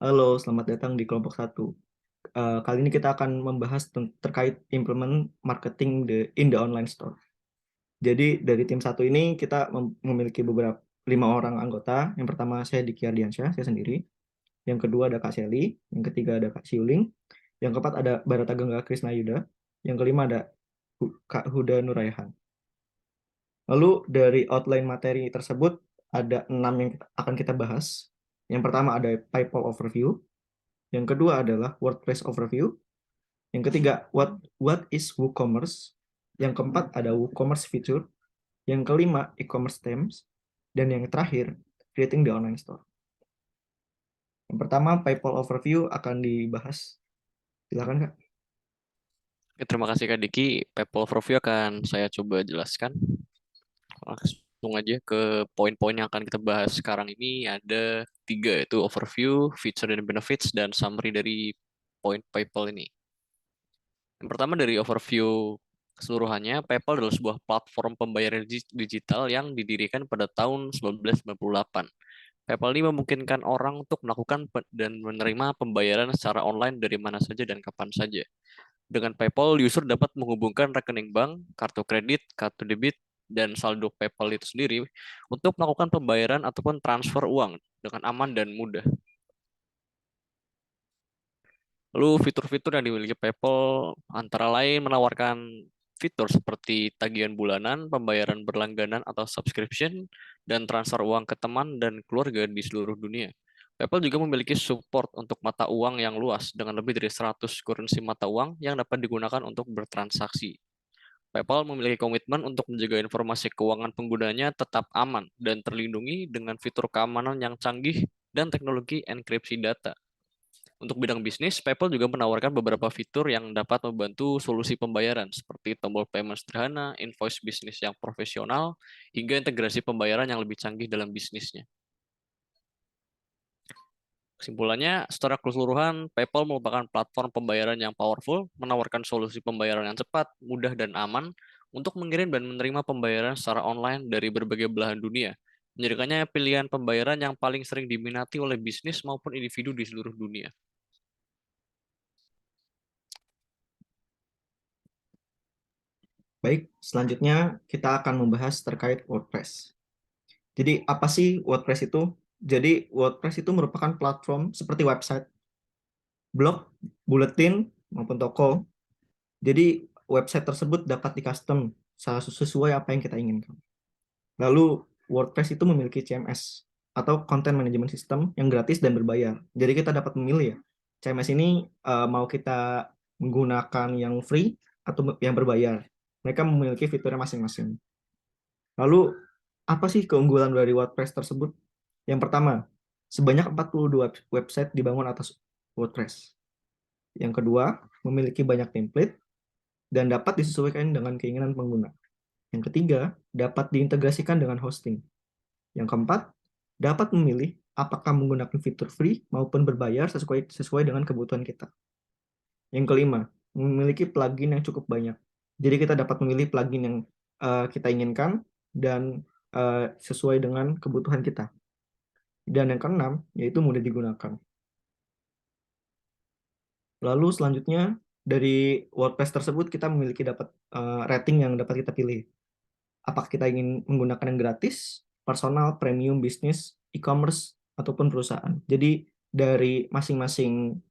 Halo, selamat datang di kelompok satu. Kali ini kita akan membahas terkait implement marketing in the online store. Jadi dari tim satu ini kita memiliki beberapa 5 orang anggota. Yang pertama saya Diki Ardiansyah, saya sendiri. Yang kedua ada Kak Seli. Yang ketiga ada Kak Siuling. Yang keempat ada Barata Gangga Krisna Yuda. Yang kelima ada Kak Huda Nuraihan. Lalu dari outline materi tersebut ada 6 yang akan kita bahas. Yang pertama ada PayPal Overview. Yang kedua adalah WordPress Overview. Yang ketiga, what is WooCommerce? Yang keempat ada WooCommerce Feature. Yang kelima, e-commerce themes. Dan yang terakhir, creating the online store. Yang pertama, PayPal Overview akan dibahas. Silakan, Kak. Oke, terima kasih Kak Diki. PayPal Overview akan saya coba jelaskan. Langsung aja ke poin-poin yang akan kita bahas sekarang ini ada 3, yaitu overview, feature dan benefits, dan summary dari poin PayPal ini. Yang pertama dari overview keseluruhannya, PayPal adalah sebuah platform pembayaran digital yang didirikan pada tahun 1998. PayPal ini memungkinkan orang untuk melakukan dan menerima pembayaran secara online dari mana saja dan kapan saja. Dengan PayPal, user dapat menghubungkan rekening bank, kartu kredit, kartu debit, dan saldo PayPal itu sendiri untuk melakukan pembayaran ataupun transfer uang dengan aman dan mudah. Lalu fitur-fitur yang dimiliki PayPal antara lain menawarkan fitur seperti tagihan bulanan, pembayaran berlangganan atau subscription, dan transfer uang ke teman dan keluarga di seluruh dunia. PayPal juga memiliki support untuk mata uang yang luas dengan lebih dari 100 currency mata uang yang dapat digunakan untuk bertransaksi. PayPal memiliki komitmen untuk menjaga informasi keuangan penggunanya tetap aman dan terlindungi dengan fitur keamanan yang canggih dan teknologi enkripsi data. Untuk bidang bisnis, PayPal juga menawarkan beberapa fitur yang dapat membantu solusi pembayaran seperti tombol payment sederhana, invoice bisnis yang profesional, hingga integrasi pembayaran yang lebih canggih dalam bisnisnya. Kesimpulannya, secara keseluruhan, PayPal merupakan platform pembayaran yang powerful, menawarkan solusi pembayaran yang cepat, mudah, dan aman untuk mengirim dan menerima pembayaran secara online dari berbagai belahan dunia, menjadikannya pilihan pembayaran yang paling sering diminati oleh bisnis maupun individu di seluruh dunia. Baik, selanjutnya kita akan membahas terkait WordPress. Jadi apa sih WordPress itu? Jadi WordPress itu merupakan platform seperti website, blog, bulletin, maupun toko. Jadi website tersebut dapat di-custom sesuai apa yang kita inginkan. Lalu WordPress itu memiliki CMS atau Content Management System yang gratis dan berbayar. Jadi kita dapat memilih ya, CMS ini mau kita menggunakan yang free atau yang berbayar. Mereka memiliki fiturnya masing-masing. Lalu apa sih keunggulan dari WordPress tersebut? Yang pertama, sebanyak 42 website dibangun atas WordPress. Yang kedua, memiliki banyak template dan dapat disesuaikan dengan keinginan pengguna. Yang ketiga, dapat diintegrasikan dengan hosting. Yang keempat, dapat memilih apakah menggunakan fitur free maupun berbayar sesuai dengan kebutuhan kita. Yang kelima, memiliki plugin yang cukup banyak. Jadi kita dapat memilih plugin yang kita inginkan dan sesuai dengan kebutuhan kita. Dan yang keenam, yaitu mudah digunakan. Lalu selanjutnya, dari WordPress tersebut kita memiliki dapat rating yang dapat kita pilih. Apakah kita ingin menggunakan yang gratis, personal, premium, bisnis, e-commerce, ataupun perusahaan. Jadi dari masing-masing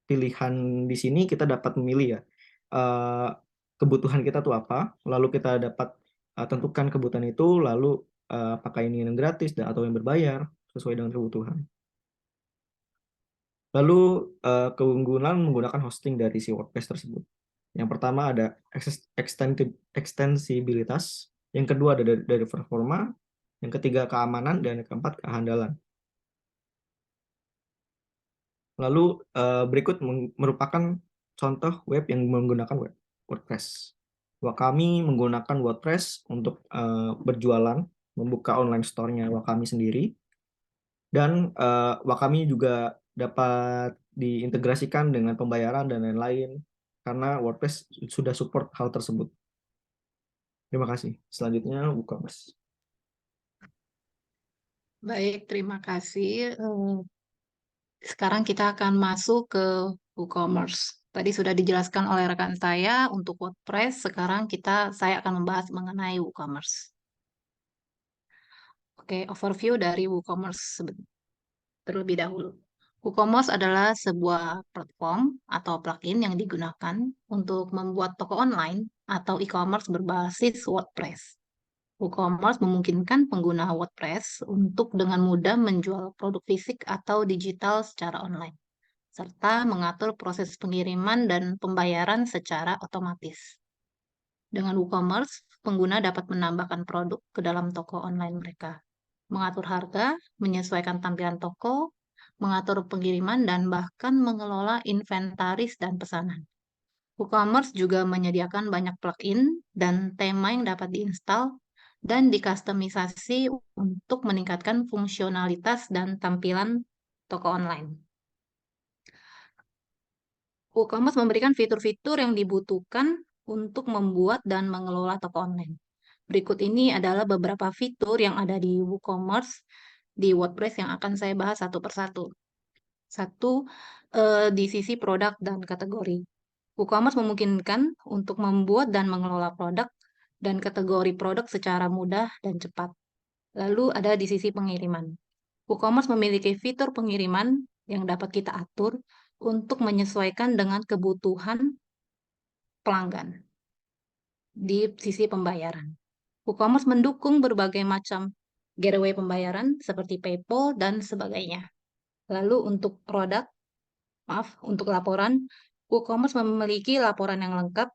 pilihan di sini kita dapat memilih ya eh, kebutuhan kita tuh apa, lalu kita dapat tentukan kebutuhan itu, lalu apakah ini yang gratis dan atau yang berbayar sesuai dengan kebutuhan. Lalu keunggulan menggunakan hosting dari si WordPress tersebut. Yang pertama ada ekstensibilitas, yang kedua ada dari performa, yang ketiga keamanan, dan yang keempat kehandalan. Lalu berikut merupakan contoh web yang menggunakan WordPress. Wakami menggunakan WordPress untuk berjualan, membuka online store-nya Wakami sendiri, dan Wakami juga dapat diintegrasikan dengan pembayaran dan lain-lain karena WordPress sudah support hal tersebut. Terima kasih. Selanjutnya WooCommerce. Baik, terima kasih. Sekarang kita akan masuk ke WooCommerce. Tadi sudah dijelaskan oleh rekan saya untuk WordPress, sekarang saya akan membahas mengenai WooCommerce. Oke, overview dari WooCommerce terlebih dahulu. WooCommerce adalah sebuah platform atau plugin yang digunakan untuk membuat toko online atau e-commerce berbasis WordPress. WooCommerce memungkinkan pengguna WordPress untuk dengan mudah menjual produk fisik atau digital secara online, serta mengatur proses pengiriman dan pembayaran secara otomatis. Dengan WooCommerce, pengguna dapat menambahkan produk ke dalam toko online mereka, mengatur harga, menyesuaikan tampilan toko, mengatur pengiriman, dan bahkan mengelola inventaris dan pesanan. WooCommerce juga menyediakan banyak plugin dan tema yang dapat diinstal dan dikustomisasi untuk meningkatkan fungsionalitas dan tampilan toko online. WooCommerce memberikan fitur-fitur yang dibutuhkan untuk membuat dan mengelola toko online. Berikut ini adalah beberapa fitur yang ada di WooCommerce di WordPress yang akan saya bahas satu persatu. Satu, di sisi produk dan kategori. WooCommerce memungkinkan untuk membuat dan mengelola produk dan kategori produk secara mudah dan cepat. Lalu ada di sisi pengiriman. WooCommerce memiliki fitur pengiriman yang dapat kita atur untuk menyesuaikan dengan kebutuhan pelanggan. Di sisi pembayaran, WooCommerce mendukung berbagai macam gateway pembayaran seperti PayPal dan sebagainya. Lalu untuk laporan, WooCommerce memiliki laporan yang lengkap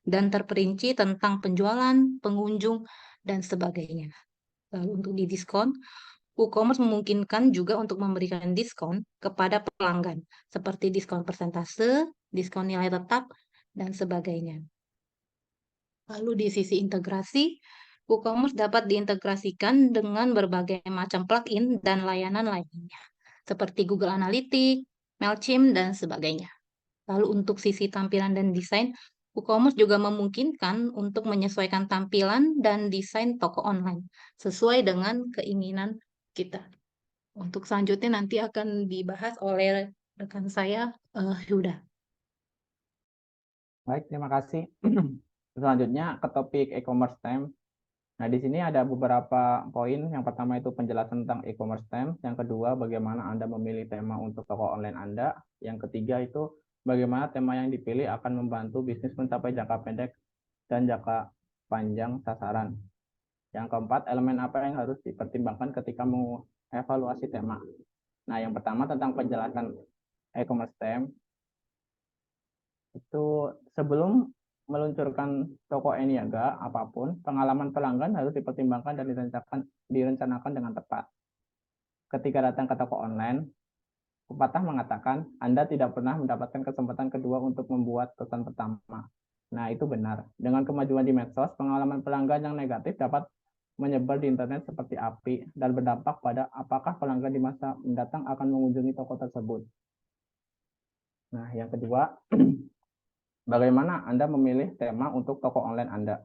dan terperinci tentang penjualan, pengunjung, dan sebagainya. Lalu untuk di diskon, WooCommerce memungkinkan juga untuk memberikan diskon kepada pelanggan, seperti diskon persentase, diskon nilai tetap, dan sebagainya. Lalu di sisi integrasi, WooCommerce dapat diintegrasikan dengan berbagai macam plugin dan layanan lainnya, seperti Google Analytics, Mailchimp, dan sebagainya. Lalu untuk sisi tampilan dan desain, WooCommerce juga memungkinkan untuk menyesuaikan tampilan dan desain toko online sesuai dengan keinginan kita. Untuk selanjutnya nanti akan dibahas oleh rekan saya, Huda. Baik, terima kasih. Selanjutnya ke topik e-commerce time. Nah, di sini ada beberapa poin. Yang pertama itu penjelasan tentang e-commerce time. Yang kedua, bagaimana Anda memilih tema untuk toko online Anda. Yang ketiga itu bagaimana tema yang dipilih akan membantu bisnis mencapai jangka pendek dan jangka panjang sasaran. Yang keempat, elemen apa yang harus dipertimbangkan ketika mengevaluasi tema. Nah, yang pertama tentang penjelasan e-commerce time. Itu sebelum meluncurkan toko e-niaga apapun, pengalaman pelanggan harus dipertimbangkan dan direncanakan dengan tepat. Ketika datang ke toko online, pepatah mengatakan Anda tidak pernah mendapatkan kesempatan kedua untuk membuat pesan pertama. Nah, itu benar. Dengan kemajuan di medsos, pengalaman pelanggan yang negatif dapat menyebar di internet seperti api dan berdampak pada apakah pelanggan di masa mendatang akan mengunjungi toko tersebut. Nah, yang kedua, bagaimana Anda memilih tema untuk toko online Anda?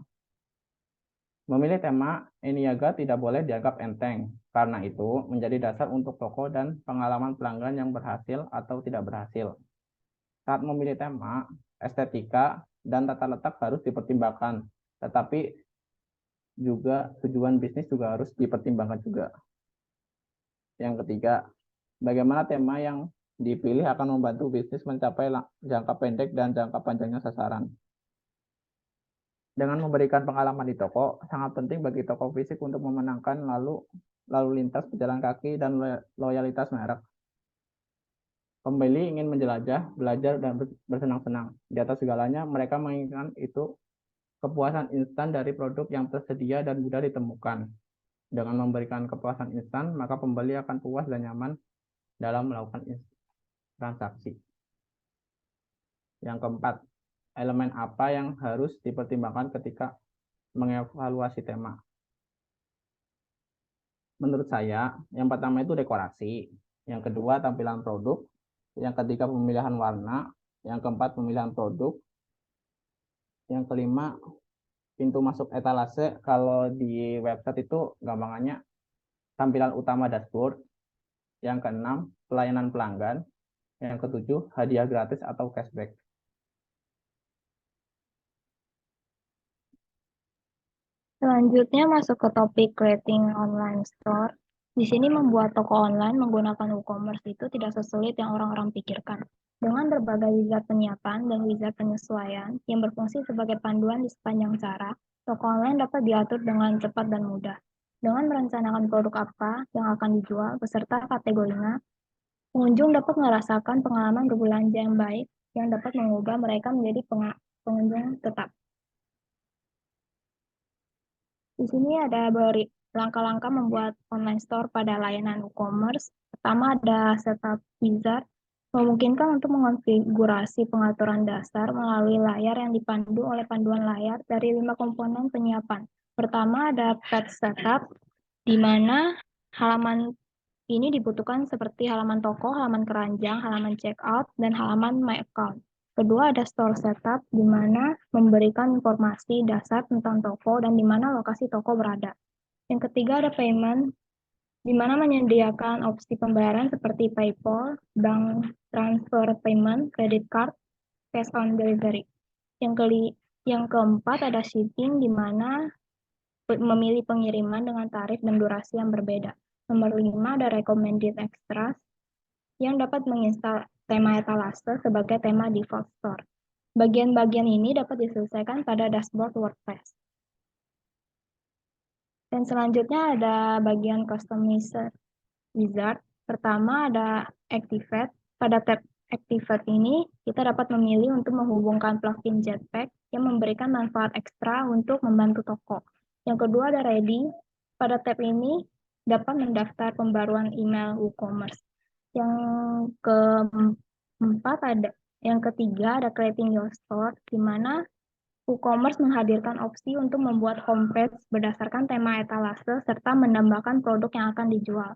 Memilih tema e-niaga tidak boleh dianggap enteng, karena itu menjadi dasar untuk toko dan pengalaman pelanggan yang berhasil atau tidak berhasil. Saat memilih tema, estetika dan tata letak harus dipertimbangkan, tetapi juga tujuan bisnis juga harus dipertimbangkan juga. Yang ketiga, bagaimana tema yang dipilih akan membantu bisnis mencapai jangka pendek dan jangka panjangnya sasaran. Dengan memberikan pengalaman di toko, sangat penting bagi toko fisik untuk memenangkan lalu lintas pejalan kaki dan loyalitas merek. Pembeli ingin menjelajah, belajar, dan bersenang-senang. Di atas segalanya, mereka menginginkan itu kepuasan instan dari produk yang tersedia dan mudah ditemukan. Dengan memberikan kepuasan instan, maka pembeli akan puas dan nyaman dalam melakukan transaksi. Yang keempat, elemen apa yang harus dipertimbangkan ketika mengevaluasi tema? Menurut saya, yang pertama itu dekorasi, yang kedua tampilan produk, yang ketiga pemilihan warna, yang keempat pemilihan produk, yang kelima pintu masuk etalase. Kalau di website itu gampangannya tampilan utama dashboard, yang keenam pelayanan pelanggan, Yang ketujuh, hadiah gratis atau cashback. Selanjutnya masuk ke topik creating online store. Di sini membuat toko online menggunakan WooCommerce itu tidak sesulit yang orang-orang pikirkan. Dengan berbagai wizard penyiapan dan wizard penyesuaian yang berfungsi sebagai panduan di sepanjang cara, toko online dapat diatur dengan cepat dan mudah. Dengan merencanakan produk apa yang akan dijual beserta kategorinya, pengunjung dapat merasakan pengalaman berbelanja yang baik yang dapat mengubah mereka menjadi pengunjung tetap. Di sini ada langkah-langkah membuat online store pada layanan WooCommerce. Pertama ada setup wizard, memungkinkan untuk mengonfigurasi pengaturan dasar melalui layar yang dipandu oleh panduan layar dari 5 komponen penyiapan. Pertama ada page setup, di mana halaman ini dibutuhkan seperti halaman toko, halaman keranjang, halaman checkout, dan halaman my account. Kedua ada store setup, di mana memberikan informasi dasar tentang toko dan di mana lokasi toko berada. Yang ketiga ada payment, di mana menyediakan opsi pembayaran seperti PayPal, bank transfer payment, credit card, cash on delivery. Yang keempat ada shipping, di mana memilih pengiriman dengan tarif dan durasi yang berbeda. Nomor 5 ada recommended extras, yang dapat menginstal tema etalase sebagai tema default store. Bagian-bagian ini dapat diselesaikan pada dashboard WordPress. Dan selanjutnya ada bagian customizer wizard. Pertama ada activate. Pada tab activate ini, kita dapat memilih untuk menghubungkan plugin Jetpack yang memberikan manfaat ekstra untuk membantu toko. Yang kedua ada ready. Pada tab ini dapat mendaftar pembaruan email WooCommerce. Yang ketiga ada creating your store, di mana WooCommerce menghadirkan opsi untuk membuat homepage berdasarkan tema etalase serta menambahkan produk yang akan dijual.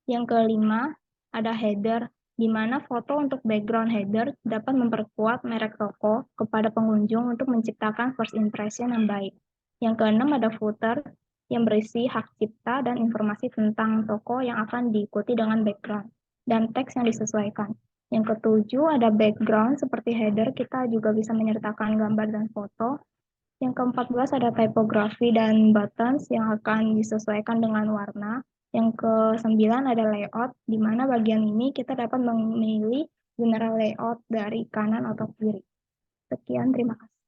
Yang kelima ada header, di mana foto untuk background header dapat memperkuat merek toko kepada pengunjung untuk menciptakan first impression yang baik. Yang keenam ada footer, yang berisi hak cipta dan informasi tentang toko yang akan diikuti dengan background dan teks yang disesuaikan. Yang ketujuh ada background, seperti header kita juga bisa menyertakan gambar dan foto. Yang ke-14 ada typography dan buttons yang akan disesuaikan dengan warna. Yang ke-9 ada layout, di mana bagian ini kita dapat memilih general layout dari kanan atau kiri. Sekian, terima kasih.